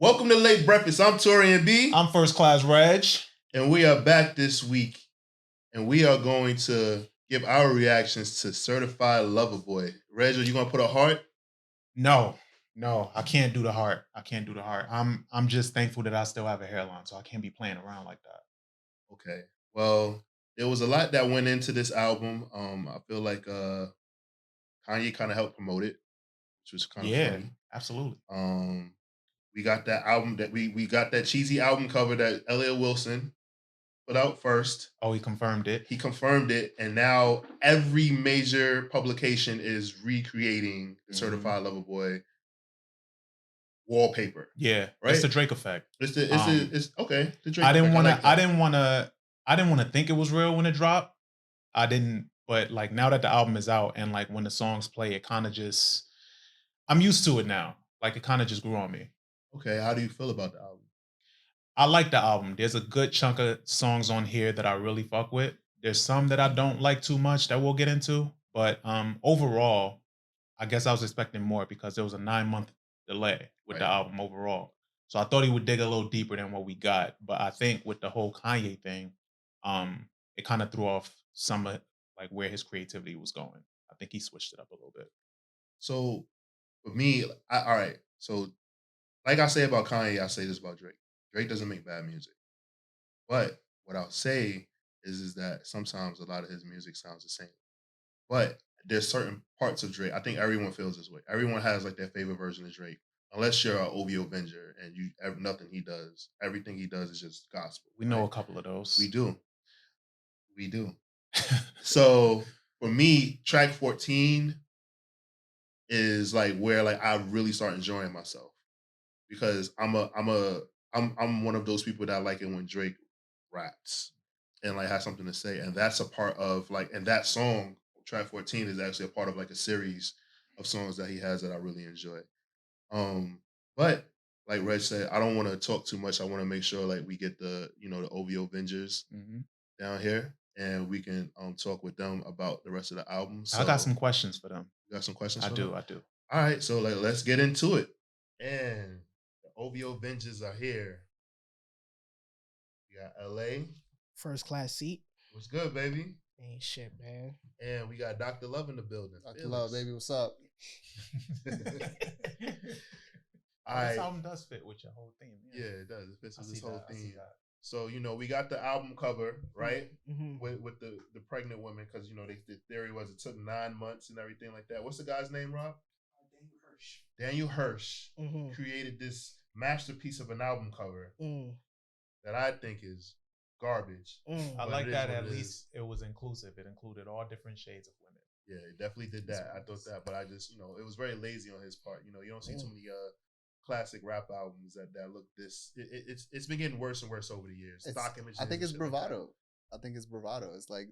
Welcome to Late Breakfast. I'm Taurian B. I'm First Class Regg. And we are back this week. And we are going to give our reactions to Certified Lover Boy. Reg, are you going to put a heart? No, I can't do the heart. I'm just thankful that I still have a hairline, so I can't be playing around like that. Okay. Well, there was a lot that went into this album. I feel like Kanye kind of helped promote it, which was kind of funny. Absolutely. We got that album that we got that cheesy album cover that Elliot Wilson put out first. Oh, he confirmed it. He confirmed it, and now every major publication is recreating the Certified Lover Boy wallpaper. Yeah, right. It's the Drake effect. It's okay. The Drake. I didn't want to think it was real when it dropped. I didn't, but like now that the album is out and like when the songs play, it kind of just, I'm used to it now. Like it kind of just grew on me. Okay, how do you feel about the album? I like the album. There's a good chunk of songs on here that I really fuck with. There's some that I don't like too much that we'll get into. But overall, I guess I was expecting more because there was a 9-month delay with the album overall. So I thought he would dig a little deeper than what we got. But I think with the whole Kanye thing, it kind of threw off some of like where his creativity was going. I think he switched it up a little bit. So for me, all right. So like I say about Kanye, I say this about Drake. Drake doesn't make bad music. But what I'll say is that sometimes a lot of his music sounds the same. But there's certain parts of Drake. I think everyone feels this way. Everyone has like their favorite version of Drake. Unless you're an OVO Avenger and nothing he does, everything he does is just gospel. We know a couple of those. We do. So for me, track 14 is like where like I really start enjoying myself because I'm one of those people that like it when Drake raps and like has something to say, and that's a part of like, and that song track 14 is actually a part of like a series of songs that he has that I really enjoy. But like Reg said, I don't want to talk too much. I want to make sure like we get the the OVO Avengers down here and we can talk with them about the rest of the album. So I got some questions for them. You got some questions? I do. All right, so let's get into it. And the OVO Avengers are here. We got LA. First class seat. What's good, baby? Ain't shit, man. And we got Dr. Love in the building. Dr. Love, baby, what's up? This album does fit with your whole theme. Yeah, it does. It fits with this whole theme. So, we got the album cover, right? With the pregnant women, because, the theory was it took 9 months and everything like that. What's the guy's name, Rob? Daniel Hirsch created this masterpiece of an album cover that I think is garbage. I like that at least it was inclusive. It included all different shades of women. Yeah, it definitely did that. I thought that, but I just, it was very lazy on his part. You don't see too many classic rap albums that look this. It's been getting worse and worse over the years. Stock images. I think it's bravado. It's like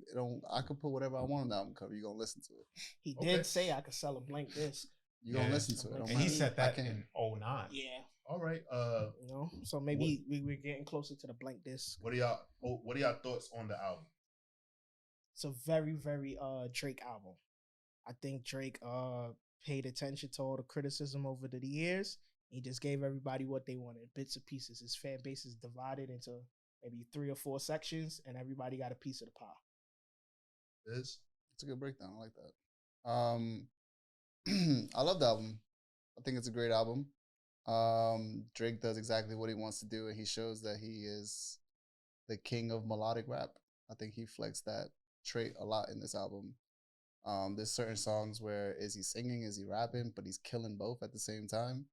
I could put whatever I want on the album cover. You're gonna listen to it. He did say I could sell a blank disc. You're gonna listen to it. And he said that in 09. Yeah. All right. So maybe we're getting closer to the blank disc. What are y'all thoughts on the album? It's a very, very Drake album. I think Drake paid attention to all the criticism over the years. He just gave everybody what they wanted, bits and pieces. His fan base is divided into maybe 3 or 4 sections, and everybody got a piece of the pie. It's a good breakdown. I like that. I love the album. I think it's a great album. Drake does exactly what he wants to do, and he shows that he is the king of melodic rap. I think he flexed that trait a lot in this album. There's certain songs where is he singing, is he rapping, but he's killing both at the same time.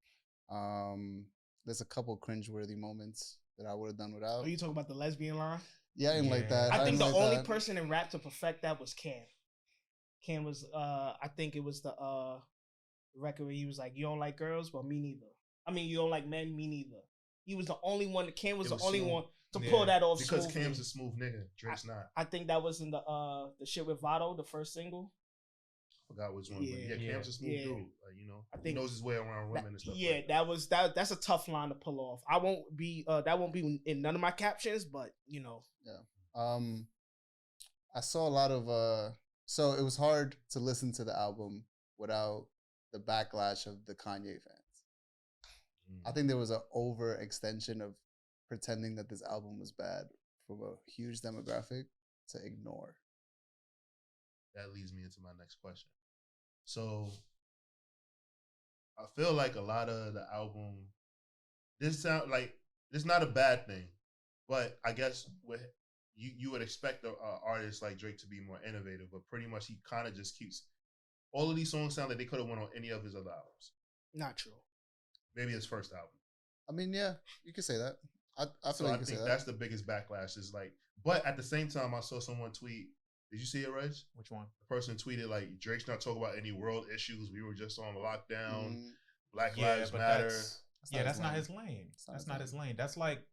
There's a couple cringeworthy moments that I would have done without. Are you talking about the lesbian line? Yeah, I didn't like that. I think the only person in rap to perfect that was Cam. Cam was, I think it was the record where he was like, "You don't like girls? Well, me neither. I mean, you don't like men? Me neither." He was the only one. Cam was the only one to pull that off. Because Cam's a smooth nigga. Drake's not. I think that was in the shit with Vado, the first single. I forgot which one, but Cam's a smooth dude. Like, I think he knows his way around women and stuff. Yeah, like that's a tough line to pull off. I won't be that won't be in none of my captions, but Yeah. I saw a lot of so it was hard to listen to the album without the backlash of the Kanye fans. I think there was an overextension of pretending that this album was bad from a huge demographic to ignore. That leads me into my next question. So I feel like a lot of the album, this sound like it's not a bad thing, but I guess with you would expect an artist like Drake to be more innovative, but pretty much he kind of just keeps all of these songs sound like they could have went on any of his other albums. Not true. Maybe his first album. I mean, yeah, you could say that. I feel So like I you could say think that. that's the biggest backlash. Is like, but at the same time, I saw someone tweet. Did you see it, Reg? Which one? The person tweeted like, Drake's not talking about any world issues. We were just on lockdown. Mm, Black Yeah, Lives but Matter. that's not his lane. That's not his lane. That's like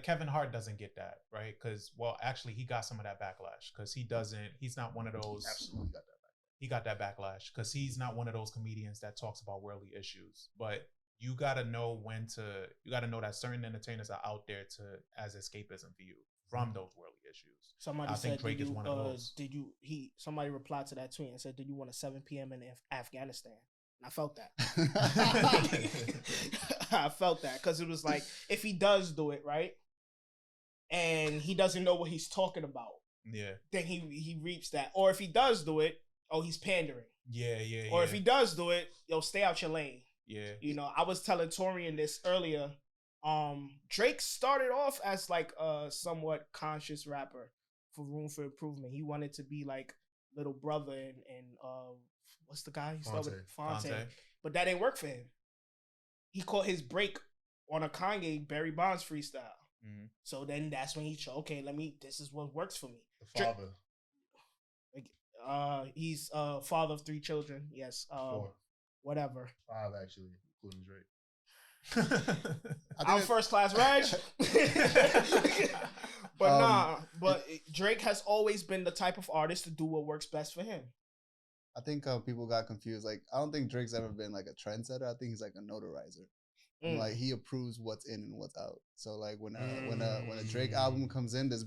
Kevin Hart doesn't get that, right? Because actually he got some of that backlash because he's not one of those. Absolutely got that back. He got that backlash because he's not one of those comedians that talks about worldly issues. But you gotta know that certain entertainers are out there as escapism for you from those worldly issues. Somebody I said, think Drake is one of those. Somebody replied to that tweet and said, did you want a 7 p.m. in Afghanistan? And I felt that. I felt that because it was like, if he does do it, right, and he doesn't know what he's talking about, yeah, then he reaps that. Or if he does do it, he's pandering. Yeah. Or if he does do it, stay out your lane. Yeah. You know, I was telling Taurian this earlier. Drake started off as like a somewhat conscious rapper for Room for Improvement. He wanted to be like Little Brother and what's the guy? He started with Fonte. But that didn't work for him. He caught his break on a Kanye Barry Bonds freestyle. Mm-hmm. So then that's when he chose, okay, this is what works for me. The father. He's father of 3 children. Yes. 4. Whatever. 5 actually, including Drake. I'm first class Regg. But Drake has always been the type of artist to do what works best for him. I think people got confused. Like, I don't think Drake's ever been like a trendsetter. I think he's like a notarizer. Like, he approves what's in and what's out. So like when a Drake album comes in, there's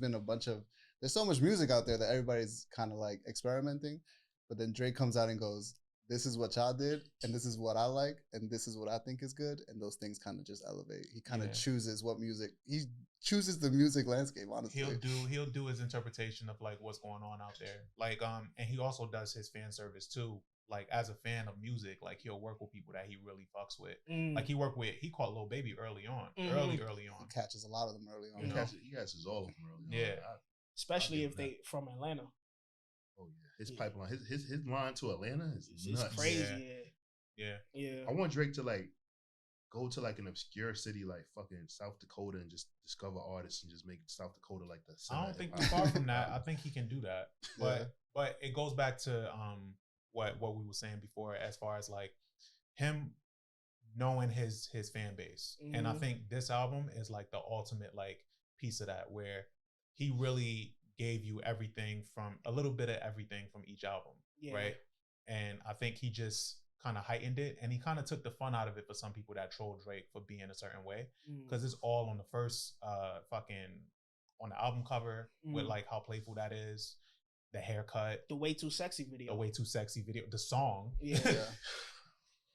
so much music out there that everybody's kind of like experimenting, but then Drake comes out and goes, this is what y'all did, and this is what I like, and this is what I think is good, and those things kind of just elevate. He kind of chooses he chooses the music landscape, honestly. He'll do his interpretation of like what's going on out there. Like and he also does his fan service too. Like as a fan of music, like he'll work with people that he really fucks with. Like he caught Lil Baby early on. Early on. He catches a lot of them early on. He catches all of them early on. Yeah. Especially if they from Atlanta. Oh yeah, his pipeline, his line to Atlanta is nuts. Crazy. Yeah. I want Drake to like go to like an obscure city like fucking South Dakota and just discover artists and just make South Dakota like the. I don't think we're far from that. I think he can do that, but it goes back to what we were saying before as far as like him knowing his fan base, and I think this album is like the ultimate like piece of that where he really gave you a little bit of everything from each album, right? And I think he just kind of heightened it, and he kind of took the fun out of it for some people that troll Drake for being a certain way, because it's all on the first on the album cover with like how playful that is, the haircut, the Way Too Sexy video, the song. Yeah.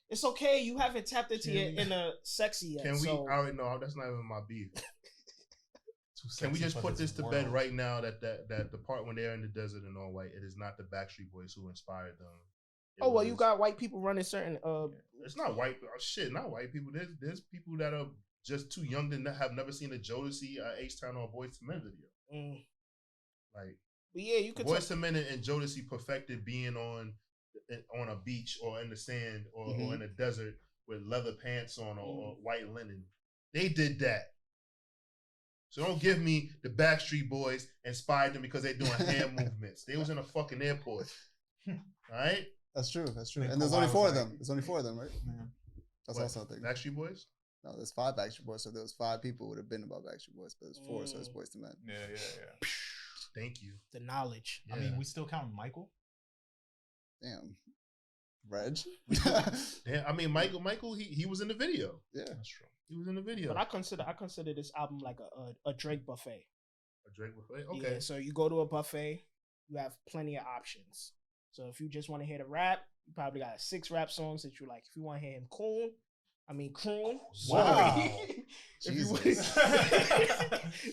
It's okay, you haven't tapped into your inner sexy yet. Can we? I already know that's not even my beef. Can we just put this to bed right now that the part when they're in the desert in all white, it is not the Backstreet Boys who inspired them. You got white people running certain it's not white not white people. There's people that are just too young to have never seen a Jodeci, H-Town, or Boyz II Men video. Like, but yeah, you could Boyz II Men and Jodeci perfected being on a beach or in the sand or in a desert with leather pants on or white linen. They did that. So don't give me the Backstreet Boys inspired them because they're doing hand movements. They was in a fucking airport. All right? That's true. And there's only 4 of them. There's only 4 of them, right? Yeah. That's also a thing. Backstreet Boys? No, there's 5 Backstreet Boys. So there was 5 people would have been about Backstreet Boys, but there's 4, so it's Boyz II Men. Yeah. Thank you. The knowledge. Yeah. I mean, we still count Michael. Damn. Reg? Yeah, I mean, Michael, he was in the video. Yeah. That's true. He was in the video. But I consider this album like a Drake buffet. A Drake buffet? Okay. Yeah, so you go to a buffet, you have plenty of options. So if you just want to hear the rap, you probably got 6 rap songs that you like. If you want to hear him cool, I mean, croon. Wow. If you want, Jesus.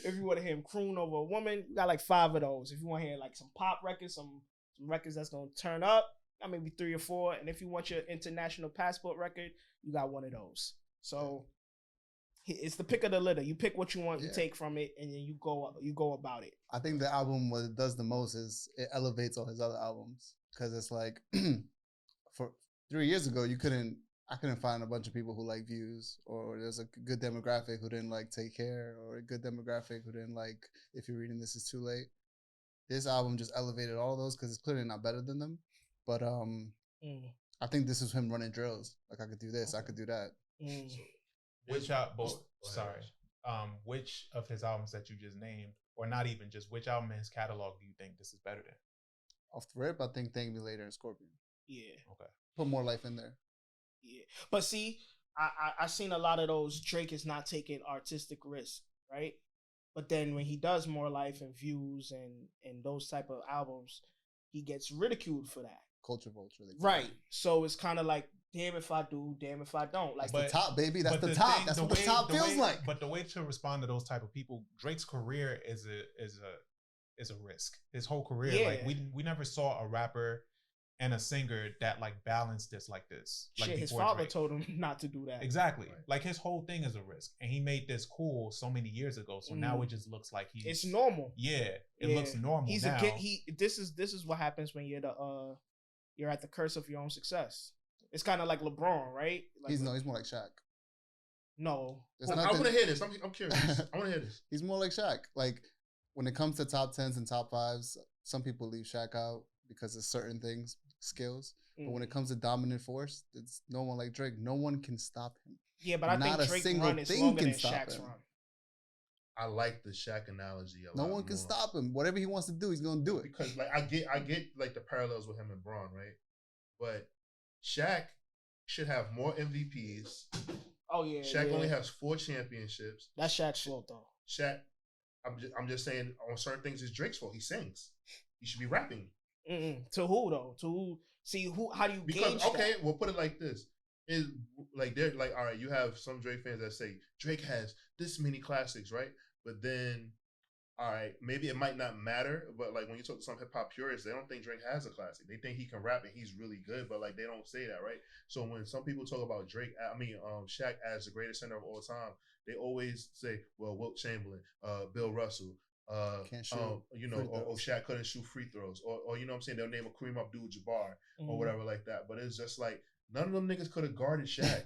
if you want to hear him croon over a woman, you got like 5 of those. If you want to hear like some pop records, some records that's gonna turn up, got maybe 3 or 4. And if you want your international passport record, you got one of those. So it's the pick of the litter. You pick what you want, you take from it, and then you go about it. I think the album, what it does the most is it elevates all his other albums. Because it's like, for 3 years ago, I couldn't find a bunch of people who like Views, or there's a good demographic who didn't like Take Care, or a good demographic who didn't like If You're Reading This Is Too Late. This album just elevated all of those because it's clearly not better than them. But I think this is him running drills. Like, I could do this, I could do that. Which which of his albums that you just named, or not even just which album in his catalog do you think this is better than? Off the rip, I think Thank Me Later and Scorpion. Yeah. Okay. Put more life in there. Yeah. But see, I seen a lot of those. Drake is not taking artistic risks, right? But then when he does More Life and Views and those type of albums, he gets ridiculed for that. Culture vulture. Right. So it's kind of like, damn if I do, damn if I don't. Like, the top, baby. That's the top. That's what the top feels like. But the way to respond to those type of people, Drake's career is a risk. His whole career, like we never saw a rapper and a singer that like balanced this like this. Like his father told him not to do that. Exactly. Right. Like his whole thing is a risk, and he made this cool so many years ago. So now it just looks like it's normal. Yeah, it looks normal. He's now. This is what happens when you're at the curse of your own success. It's kind of like LeBron, right? Like he's more like Shaq. No, I want to hear this. I'm curious. I want to hear this. He's more like Shaq. Like when it comes to top 10s and top 5s, some people leave Shaq out because of certain things, skills. But when it comes to dominant force, it's no one like Drake. No one can stop him. Yeah, but I think Drake's run is longer than Shaq's run. I like the Shaq analogy a lot. No one can stop him. Whatever he wants to do, he's gonna do it. Because like I get like the parallels with him and Braun, right? But Shaq should have more MVPs. Oh yeah. Shaq only has 4 championships. That's Shaq's fault though. Shaq, I'm just saying on certain things it's Drake's fault. He sings. He should be rapping. To who though? To who? See who? How do you gauge okay, that? We'll put it like this: is like they're like, all right, you have some Drake fans that say Drake has this many classics, right? But then, all right, maybe it might not matter, but like when you talk to some hip hop purists, they don't think Drake has a classic. They think he can rap and he's really good, but like they don't say that, right? So when some people talk about Shaq as the greatest center of all time, they always say, well, Wilt Chamberlain, Bill Russell. Can't shoot or Shaq couldn't shoot free throws, or you know what I'm saying, they'll name a Kareem Abdul-Jabbar or whatever like that. But it's just like none of them niggas could have guarded Shaq.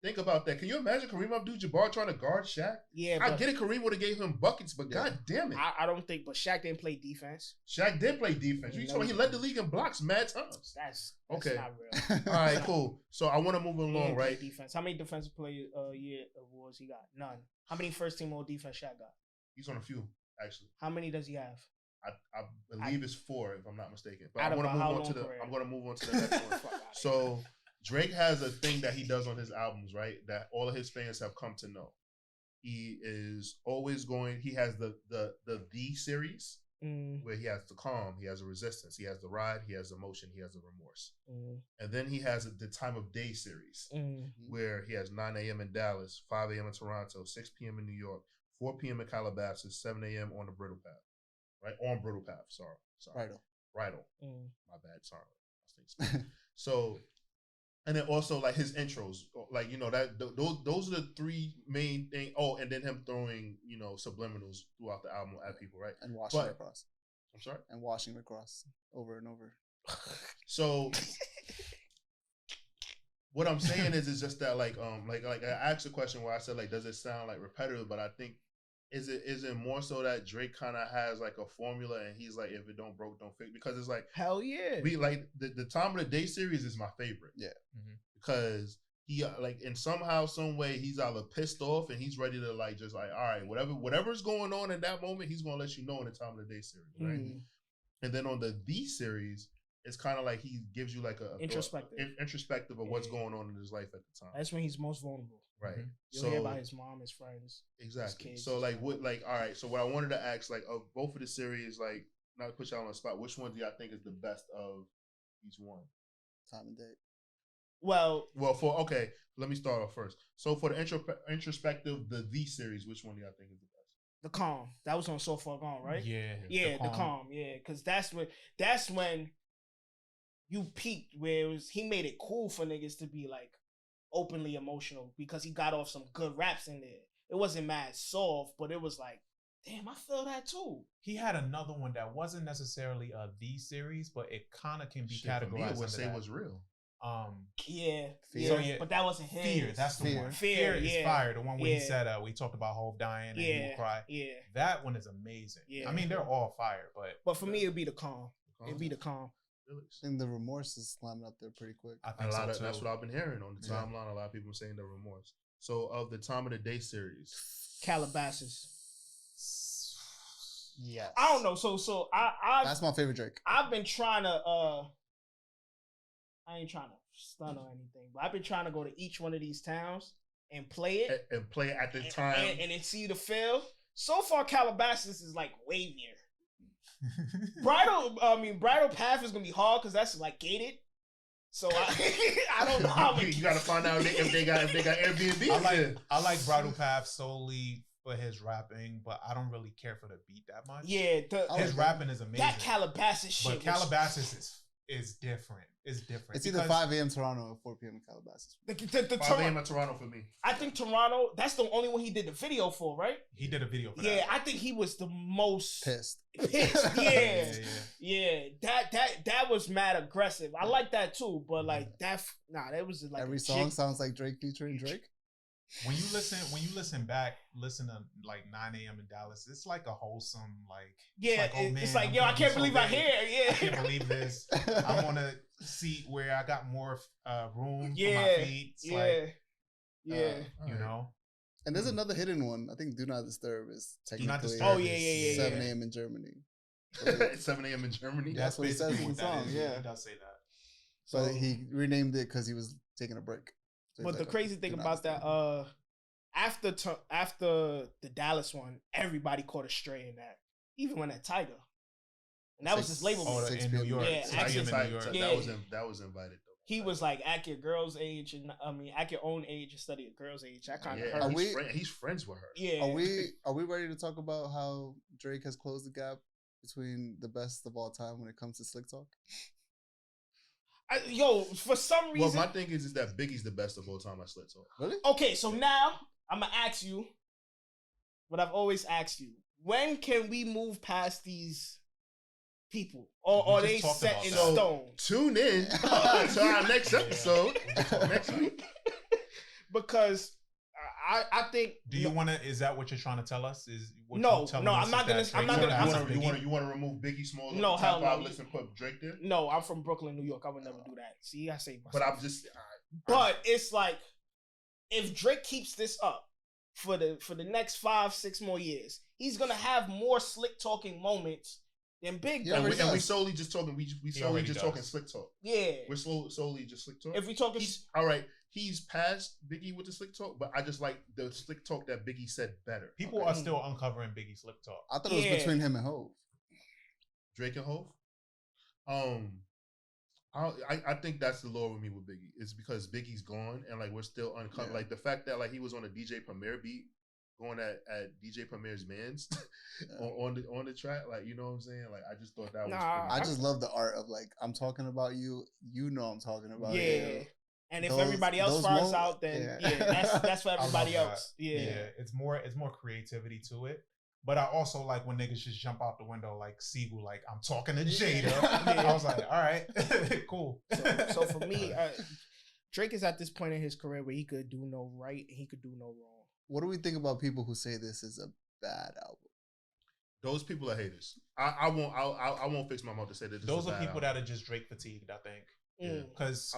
Think about that. Can you imagine Kareem Abdul-Jabbar trying to guard Shaq? Yeah, I get it. Kareem would have gave him buckets, but god damn it, I don't think. But Shaq didn't play defense. Shaq did play defense. You told me he led the league in blocks mad times. That's okay. Not real. All right, cool. So I want to move along, right? Defense. How many defensive player year awards he got? None. How many first team all defense Shaq got? He's on a few. Actually, how many does he have? I believe it's 4, if I'm not mistaken. But I'm gonna move on to the next one. So Drake has a thing that he does on his albums, right? That all of his fans have come to know. He is always going. He has the series where he has the Calm, he has a Resistance, he has the Ride, he has Emotion, he has the Remorse, and then he has the Time of Day series where he has 9 a.m. in Dallas, 5 a.m. in Toronto, 6 p.m. in New York, 4 p.m. in Calabasas, 7 a.m. on the Brittle Path. Right? On Brittle Path. Sorry. Bridle. My bad. Sorry. So, and then also like his intros, like, those are the 3 main things. Oh, and then him throwing, subliminals throughout the album at people, right? And washing across. I'm sorry? And washing across over and over. So, what I'm saying is just that like I asked a question where I said like, does it sound like repetitive? But I think is it more so that Drake kind of has like a formula and he's like, if it don't broke, don't fix, because it's like hell yeah. We like the Time of the Day series is my favorite. Yeah, because he like in somehow some way he's either pissed off and he's ready to like just like, all right, whatever's going on in that moment, he's gonna let you know in the Time of the Day series, right? And then on the series, it's kind of like he gives you like a introspective of what's going on in his life at the time. That's when he's most vulnerable. Right. You'll hear about his mom, his friends. Exactly. His kids, so like what like all right, so what I wanted to ask, like of both of the series, like not to put y'all on the spot, which one do y'all think is the best of each one? Time and Date. Well, let me start off first. So for the introspective, the series, which one do y'all think is the best? the Calm. That was on So Far Gone, right? Yeah. The Calm. Yeah, because that's when you peaked, where he made it cool for niggas to be like openly emotional because he got off some good raps in there. It wasn't mad soft, but it was like, damn, I feel that too. He had another one that wasn't necessarily the series, but it kind of can be categorized. For me, it would under say that. was real. Yeah, Fear. So, yeah, but that wasn't his. Fear, that's the one. Fear is fire. The one where he said, we talked about Hov dying and he would cry. Yeah. That one is amazing. Yeah. I mean, they're all fire, but for me, it'd be the Calm. It'd be the Calm. Felix. I think the Remorse is slamming up there pretty quick. I think so too. That's what I've been hearing on the timeline. A lot of people saying the Remorse. So of the Time of the Day series, Calabasas. Yes. I don't know. So I that's my favorite Drake. I've been trying to I ain't trying to stun or anything, but I've been trying to go to each one of these towns and play it and play it at the time and then see the feel. So far, Calabasas is like wavier. Bridal Path is gonna be hard because that's like gated. So I don't know how you gotta find out if they got Airbnb. I like Bridal Path solely for his rapping, but I don't really care for the beat that much. Yeah, his rapping is amazing. That Calabasas shit. But Calabasas is different. It's different. It's either 5 a.m. Toronto or 4 p.m. in Calabasas. The 5 a.m. in Toronto for me. I think Toronto, that's the only one he did the video for, right? He did a video for that. Yeah, I think he was the most pissed. Yeah. That was mad aggressive. I like that too, but like that was like every song sounds like Drake featuring Drake. When you listen back, listen to like 9 a.m. in Dallas, it's like a wholesome, like it's like, yo, I can't believe I'm here. Yeah, I can't believe this. I'm on a seat where I got more room for my feet. It's you know. And there's another hidden one. I think Do Not Disturb is technically 7 a.m. in Germany. 7 a.m. in Germany. That's what he says in the song. Yeah, he does say that. So he renamed it because he was taking a break. So but the crazy thing about that, after the Dallas one, everybody caught a stray in that. Even when that Tiger, and that was his label. In New York. Yeah, that was invited though. He was like, act your girl's age, and act your own age instead of your girl's age. I kind of heard. He's friends with her. Yeah. Are we ready to talk about how Drake has closed the gap between the best of all time when it comes to slick talk? For some reason. Well, my thing is that Biggie's the best of all time at slick talk. Really? Okay, so now I'm gonna ask you what I've always asked you: when can we move past these people, or are they set in stone? Tune in to our next episode next week, because I think. Do you want to? Is that what you're trying to tell us? No, I'm not gonna. You want to remove Biggie Smalls? No, hell no. List and put Drake there? No, I'm from Brooklyn, New York. I would never do that. See, I say myself. But I'm just. But it's like, if Drake keeps this up for the next 5-6 more years, he's gonna have more slick talking moments than Big. Yeah, and we solely just talking. We solely just talking slick talk. Yeah, we're solely just slick talk. If we talking, all right. He's past Biggie with the slick talk, but I just like the slick talk that Biggie said better. People are still uncovering Biggie slick talk. I thought it was between him and Hov. Drake and Hov? I think that's the lore with me with Biggie. It's because Biggie's gone and like we're still uncovering. Like the fact that like he was on a DJ Premier beat going at DJ Premier's man's on the track, like you know what I'm saying? Like I just thought that was I just love the art of like I'm talking about you, you know I'm talking about you. And if everybody else finds out, then that's for everybody else. Yeah, it's more creativity to it. But I also like when niggas just jump out the window like Siegel, like I'm talking to Jada. I was like, all right, cool. So for me, Drake is at this point in his career where he could do no right and he could do no wrong. What do we think about people who say this is a bad album? Those people are haters. I won't fix my mouth to say that. Those are people that are just Drake fatigued. I think because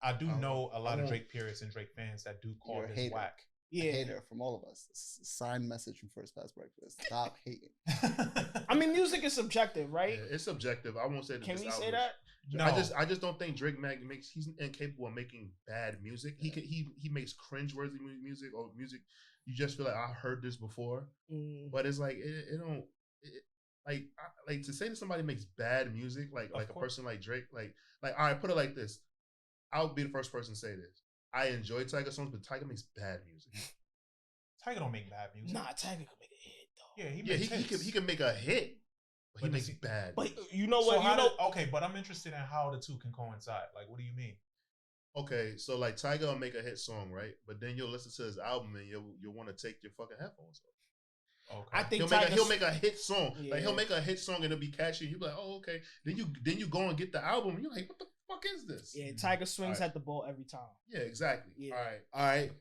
I do know a lot of Drake purists and Drake fans that do call this whack. Yeah, hater from all of us. Signed message from First Class Breakfast. Stop hating. I mean, music is subjective, right? Yeah, it's subjective. I won't say that. Can we say that? No, I just don't think Drake makes. He's incapable of making bad music. He makes cringeworthy music or music. You just feel like I heard this before, but it's like it don't. Like to say that somebody makes bad music, like a person like Drake, like all right, put it like this. I'll be the first person to say this. I enjoy Tyga songs, but Tyga makes bad music. Tyga don't make bad music. Nah, Tyga can make a hit though. Yeah, He can make a hit, but he makes bad. But music. you know what? Okay, but I'm interested in how the two can coincide. Like, what do you mean? Okay, so like Tyga will make a hit song, right? But then you'll listen to his album and you'll want to take your fucking headphones off. Okay. I think he'll make a hit song. Yeah. Like he'll make a hit song and it'll be catchy. You'll be like, oh, okay. Then you go and get the album and you're like, what the fuck is this? Yeah, Tyga swings at the ball every time. Yeah, exactly. Yeah. All right.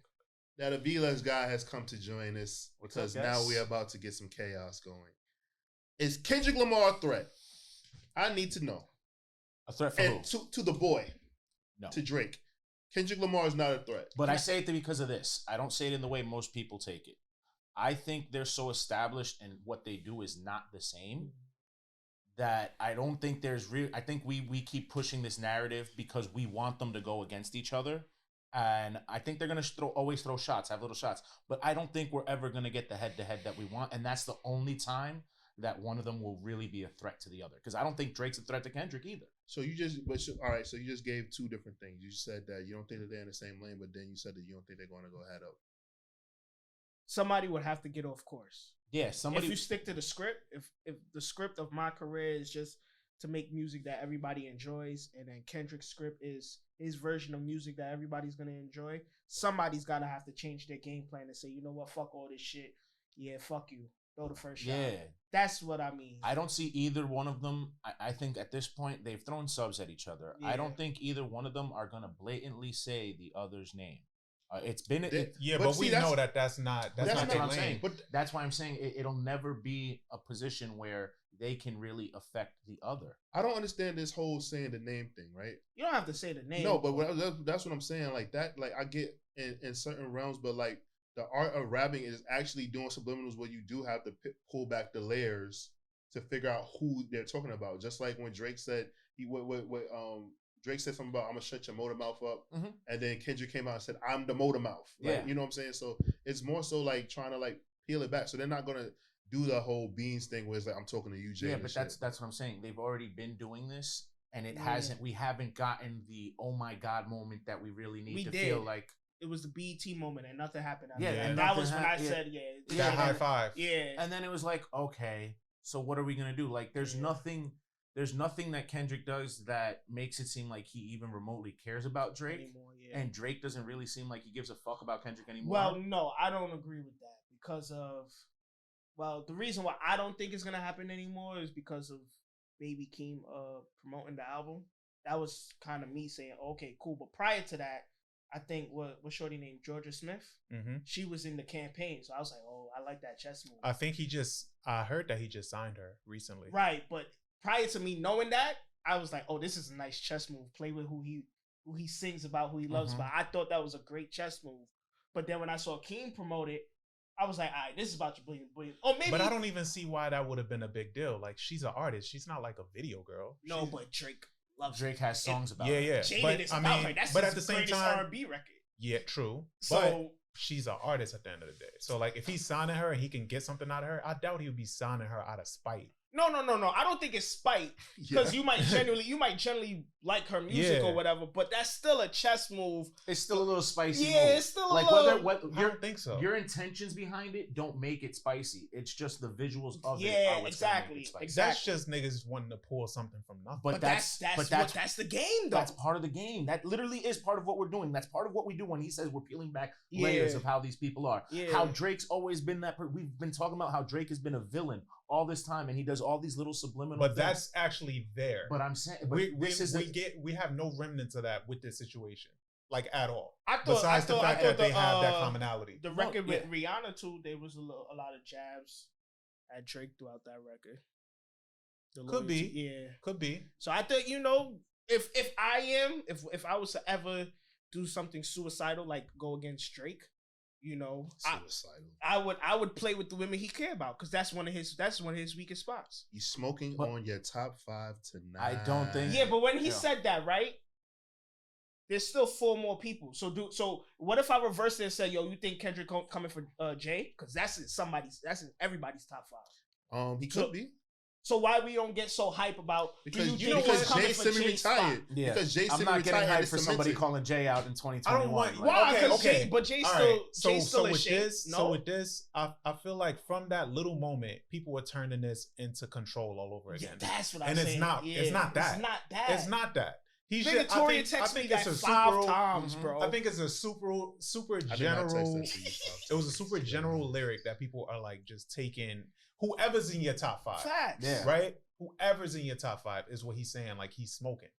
That Aviles guy has come to join us because now we're about to get some chaos going. Is Kendrick Lamar a threat? I need to know. A threat for who? To the boy. No. To Drake. Kendrick Lamar is not a threat. But I say it because of this. I don't say it in the way most people take it. I think they're so established and what they do is not the same that I don't think there's real. I think we keep pushing this narrative because we want them to go against each other. And I think they're going to always throw shots, have little shots. But I don't think we're ever going to get the head-to-head that we want. And that's the only time that one of them will really be a threat to the other. Because I don't think Drake's a threat to Kendrick either. So you just gave two different things. You said that you don't think that they're in the same lane, but then you said that you don't think they're going to go head up. Somebody would have to get off course. Yeah, somebody. If you stick to the script, if the script of my career is just to make music that everybody enjoys, and then Kendrick's script is his version of music that everybody's gonna enjoy, somebody's gotta have to change their game plan and say, you know what, fuck all this shit. Yeah, fuck you. Throw the first shot. Yeah. That's what I mean. I don't see either one of them. I think at this point they've thrown subs at each other. Yeah. I don't think either one of them are gonna blatantly say the other's name. It's been but we know that's not what their I'm lane. saying. But that's why I'm saying it'll never be a position where they can really affect the other. I don't understand this whole saying the name thing, right? You don't have to say the name. No, but that's what I'm saying. Like that, like I get in certain realms, but like the art of rapping is actually doing subliminals where you do have to pull back the layers to figure out who they're talking about. Just like when Drake said Drake said something about I'm gonna shut your motor mouth up, and then Kendrick came out and said I'm the motor mouth. Like, Yeah, you know what I'm saying. So it's more so like trying to like peel it back. So they're not gonna do the whole beans thing where it's like I'm talking to you, Jay. Yeah, but that's what I'm saying. They've already been doing this, and it hasn't. We haven't gotten the oh my god moment that we really need feel like. It was the BET moment, and nothing happened. Yeah, and that was when I said, that high five. Yeah, and then it was like, okay, so what are we gonna do? Like, there's nothing. There's nothing that Kendrick does that makes it seem like he even remotely cares about Drake. Anymore, and Drake doesn't really seem like he gives a fuck about Kendrick anymore. Well, no, I don't agree with that because of, the reason why I don't think it's going to happen anymore is because of Baby Keem promoting the album. That was kind of me saying, okay, cool. But prior to that, I think what shorty named Georgia Smith, she was in the campaign. So I was like, oh, I like that chess move. I heard that he just signed her recently. Right, but prior to me knowing that, I was like, oh, this is a nice chess move. Play with who he sings about, who he loves about. I thought that was a great chess move. But then when I saw Keem promote it, I was like, all right, this is about to bling. Oh, maybe. But I don't even see why that would have been a big deal. Like, she's an artist. She's not like a video girl. No, but Drake loves Drake her. has songs about her. her. Yeah. Jaded is about her. That's at the same time, R&B record. Yeah, true. So, but she's an artist at the end of the day. So, like, if he's signing her and he can get something out of her, I doubt he would be signing her out of spite. No. I don't think it's spite because you might generally like her music or whatever, but that's still a chess move. It's still a little spicy. Yeah, move. it's still like a little. I don't think so. Your intentions behind it don't make it spicy. It's just the visuals of it. Yeah, exactly. That's just niggas wanting to pull something from nothing. But that's the game, though. That's part of the game. That literally is part of what we're doing. That's part of what we do when he says we're peeling back layers of how these people are. Yeah. How Drake's always been that. We've been talking about how Drake has been a villain all this time, and he does all these little subliminal. But things. That's actually there. But I'm saying, we have no remnants of that with this situation, like at all. Besides the fact that they have that commonality. The record with Rihanna too, there was a lot of jabs at Drake throughout that record. Could be. So I think if I was to ever do something suicidal like go against Drake. Suicidal. I would play with the women he care about because that's one of his weakest spots. He's smoking on your top 5 tonight. I don't think. Yeah, but when he said that, right? There's still 4 more people. So what if I reverse it and say, yo, you think Kendrick coming for Jay? Because that's in everybody's top 5. He could be. So why we don't get so hype about? Because do you think he's coming Jay for Simmons Jay's spot? retired. Yeah. Because Jay I'm Simmons not getting retired. hyped and for it's somebody cemented. calling Jay out in 2021. I don't want. Why? Okay, Because okay. but Jay's All still right. Jay's still in with shape. this, No? so with this, I feel like from that little moment, people were turning this into Control all over Yeah, again. that's what I'm And it's saying. not- Yeah, it's not that. It's not that. It's not that. He should. Victoria I texted me think that it's a 5 super. times, bro. I think it's a super I did not text general. that to you, It was a super general lyric that people are like just taking. Whoever's in your top 5, Facts. Yeah. right? Whoever's in your top 5 is what he's saying. Like he's smoking.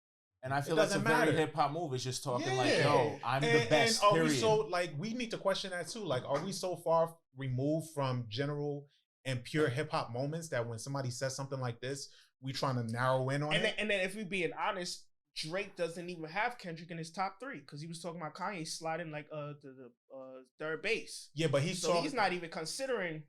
And I feel It that's a doesn't very matter. hip hop move. It's just talking like, Yeah. yo, I'm the best. And are period. we so like we need to question that too? Like, are we so far removed from general and pure hip hop moments that when somebody says something like this, we trying to narrow in on it? And then if we being honest, Drake doesn't even have Kendrick in his top 3 because he was talking about Kanye sliding like the third base. Yeah, but he's talking. He's not even considering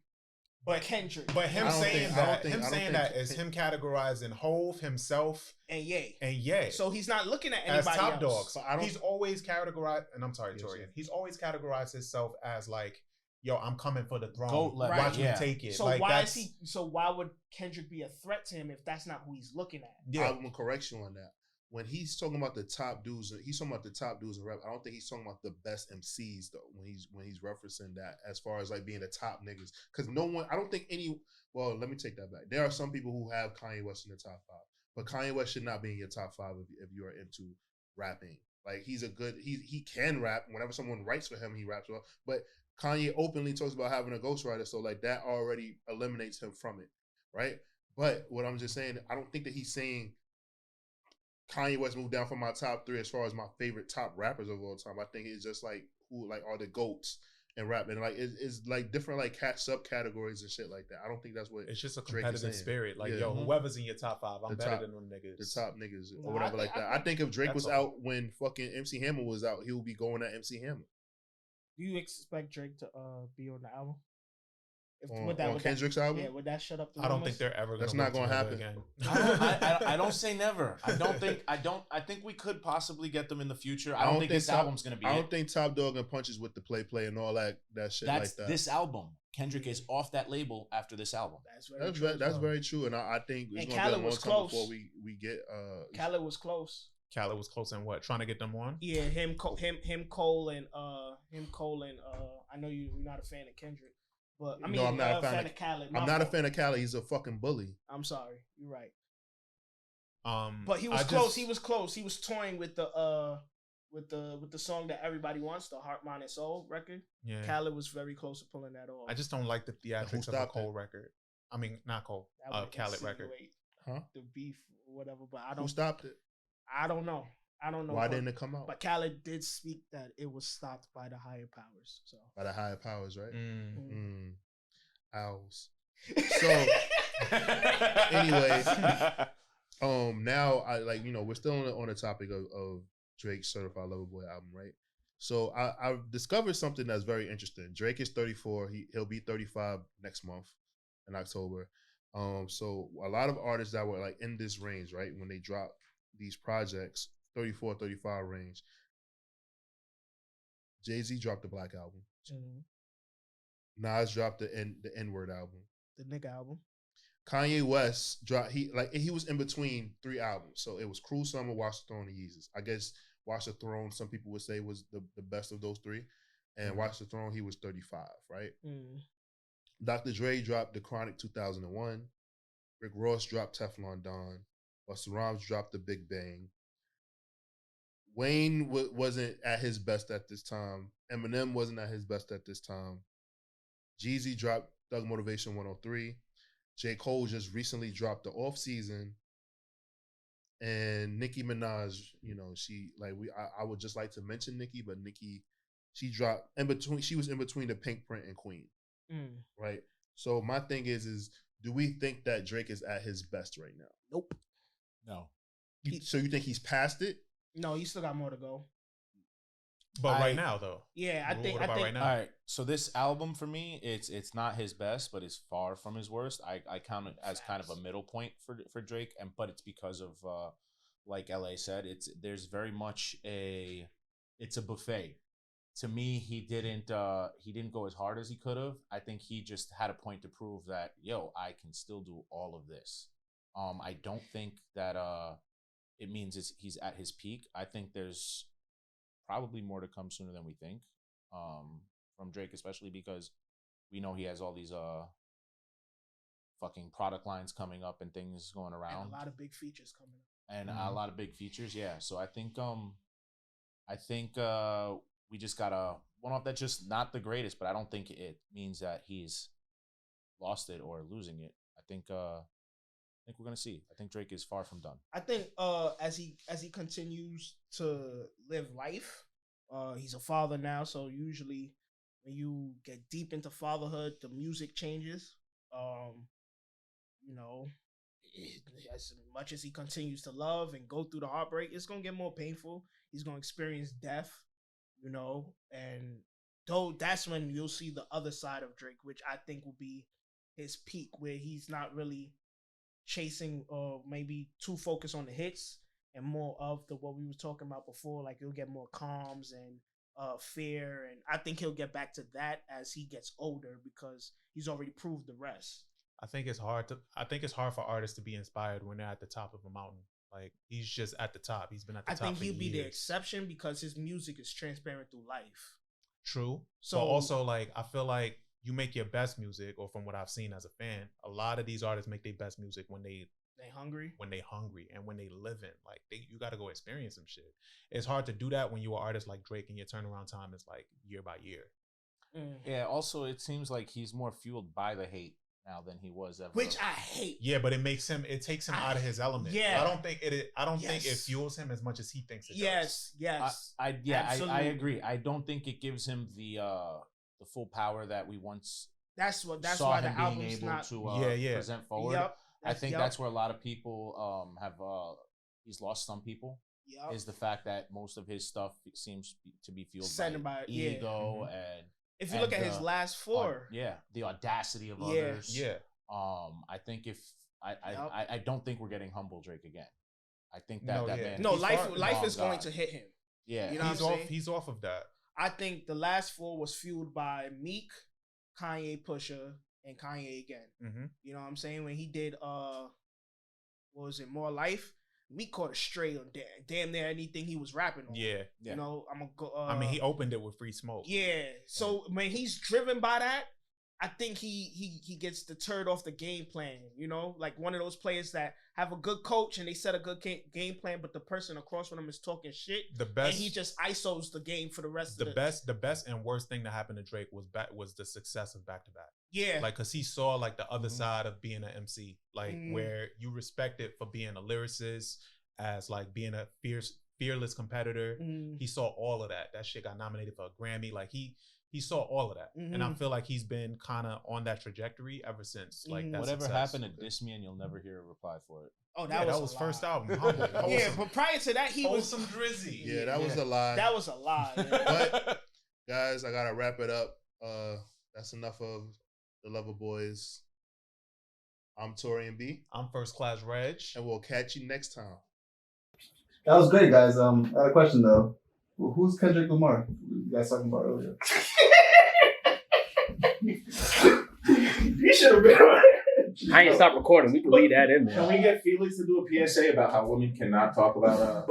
But Kendrick. But him I don't saying think- I that, don't think- him I don't saying think- that is him categorizing Hove, himself, and Ye. and Ye So he's not looking at as anybody top else. dogs. But I don't- He's always categorized, and I'm sorry, Yes, Torian. sir. He's always categorized himself as like, yo, I'm coming for the throne. Goat level, Watch yeah. me take it. So like, why that's, is he? So why would Kendrick be a threat to him if that's not who he's looking at? Yeah, I'm gonna correct you on that. When he's talking about the top dudes, he's talking about the top dudes in rap. I don't think he's talking about the best MCs though. When he's referencing that, as far as like being the top niggas, because no one, I don't think any. Well, let me take that back. There are some people who have Kanye West in the top 5, but Kanye West should not be in your top 5 if you are into rapping. Like he's a good, he can rap. Whenever someone writes for him, he raps well. But Kanye openly talks about having a ghostwriter, so like that already eliminates him from it, right? But what I'm just saying, I don't think that he's saying Kanye West moved down from my top 3 as far as my favorite top rappers of all time. I think it's just like who like are the GOATs in rap, and like it's like different like subcategories and shit like that. I don't think that's what it's just a Drake is competitive saying. spirit. Like, Yeah. yo, Mhm. whoever's in your top 5, I'm The better top- than them niggas. the top niggas No, or whatever I like think- that. I I think if Drake that's was all. out when fucking MC Hammer was out, he would be going at MC Hammer Do you expect Drake to be on the album? If, on Kendrick's that, album. yeah, would that shut up the I don't rumors? think they're ever. That's gonna not work gonna together happen. again. I don't say never. I think we could possibly get them in the future. I don't think this Top- album's gonna be I don't it. think Top Dog and Punches with the play and all that shit That's like that. this album. Kendrick is off that label after this album. That's very That's true. very, as that's well. very true, and I think it's And gonna Khaled be a long was time close. before we get Khaled was close. Khaled was close in what? Trying to get them on. Yeah, him, Cole, and I know you're not a fan of Kendrick, but I mean, No, I'm not a fan of Khaled. I'm not a fan of Khaled. He's a fucking bully. I'm sorry, you're right. But He was close. He was close. He was toying with the song that everybody wants, the Heart, Mind, and Soul record. Yeah. Khaled was very close to pulling that off. I just don't like the theatrics of a stopped Cole it? record. I mean, not Cole. That would Khaled record. insinuate Huh? The beef or whatever, but I Who don't. stopped it? I don't know. Why but, didn't it come out? But Khaled did speak that it was stopped by the higher powers. So. By the higher powers, right? Mm. Owls. So anyway, now I like we're still on the topic of Drake's Certified Lover Boy album, right? So I've discovered something that's very interesting. Drake is 34. He'll be 35 next month in October. So a lot of artists that were like in this range, right, when they drop these projects, 34, 35 range. Jay-Z dropped the Black album. Nas dropped the N-word album. The nigga album. Kanye West dropped he was in between 3 albums. So it was Cruel Summer, Watch the Throne, and Yeezus. I guess Watch the Throne, some people would say was the best of those 3. And Watch the Throne, he was 35, right? Dr. Dre dropped The Chronic 2001. Rick Ross dropped Teflon Don. Busta Rhymes dropped The Big Bang. Wayne wasn't at his best at this time. Eminem wasn't at his best at this time. Jeezy dropped Thug Motivation 103. J. Cole just recently dropped The Off Season. And Nicki Minaj, I would just like to mention Nicki, but Nicki, she dropped she was in between The Pink Print and Queen. Right? So my thing is do we think that Drake is at his best right now? Nope. No. So you think he's past it? No, you still got more to go. But right now, though. Yeah, I think. right now? All right. So this album for me, it's not his best, but it's far from his worst. I count it as kind of a middle point for Drake, but it's because of like LA said, there's very much it's a buffet. To me, he didn't go as hard as he could have. I think he just had a point to prove that, I can still do all of this. I don't think that it means he's at his peak. I think there's probably more to come sooner than we think from Drake, especially because we know he has all these fucking product lines coming up and things going around. And a lot of big features coming up. And a lot of big features, yeah. So I think we just gotta one off that's just not the greatest, but I don't think it means that he's lost it or losing it. I think we're gonna see. I think Drake is far from done. I think as he continues to live life, he's a father now, so usually when you get deep into fatherhood, the music changes. You know, as much as he continues to love and go through the heartbreak, it's gonna get more painful. He's gonna experience death, you know, and though that's when you'll see the other side of Drake, which I think will be his peak, where he's not really chasing or maybe too focused on the hits and more of the what we were talking about before. Like he'll get more calms and fear, and I think he'll get back to that as he gets older because he's already proved the rest. I think it's hard for artists to be inspired when they're at the top of a mountain. Like he's just at the top. He's been at the top. I think he'll be the exception because his music is transparent through life. True. So, but also, like, I feel like you make your best music, or from what I've seen as a fan, a lot of these artists make their best music when they hungry, and when they living. Like you got to go experience some shit. It's hard to do that when you're an artist like Drake and your turnaround time is like year by year. Yeah. Also, it seems like he's more fueled by the hate now than he was ever. Which I hate. Yeah, but it takes him out of his element. Yeah. I don't think it fuels him as much as he thinks it does. Yes. I agree. I don't think it gives him the full power that we once that's saw why him the being album's able not to present forward. Yep. I think that's where a lot of people have he's lost some people. Yep. Is the fact that most of his stuff seems to be fueled by ego and if you look at his last four, the audacity of others. Yeah. I think I don't think we're getting humble Drake again. I think that man. No, life is going to hit him. Yeah, you know he's off of that. I think the last four was fueled by Meek, Kanye, Pusha, and Kanye again. Mm-hmm. You know what I'm saying? When he did what was it, More Life? Meek caught a stray on damn near anything he was rapping on. Yeah. You know, I'm gonna go. I mean, he opened it with Free Smoke. Yeah. So when he's driven by that, I think he gets deterred off the game plan. You know, like one of those players that have a good coach and they set a good game plan, but the person across from him is talking shit. The best, and he just ISOs the game for the rest of the best and worst thing that happened to Drake was the success of Back to Back. Yeah, like because he saw like the other side of being an MC, like where you respect it for being a lyricist, as like being a fearless competitor. He saw all of that. That shit got nominated for a Grammy. Like he saw all of that, and I feel like he's been kind of on that trajectory ever since. Like that whatever success. happened to Diss Me and you'll never hear a reply for it. Oh, that was first album. Yeah, but prior to that, he was some Drizzy. Yeah, that was a lie. That was a lie. Yeah. But guys, I gotta wrap it up. That's enough of the Lover Boys. I'm Taurian B. I'm First Class Regg, and we'll catch you next time. That was great, guys. I had a question though. Who's Kendrick Lamar? You guys talking about earlier. You should have been. I ain't stopped recording. We can leave that in there. Can we get Felix to do a PSA about how women cannot talk about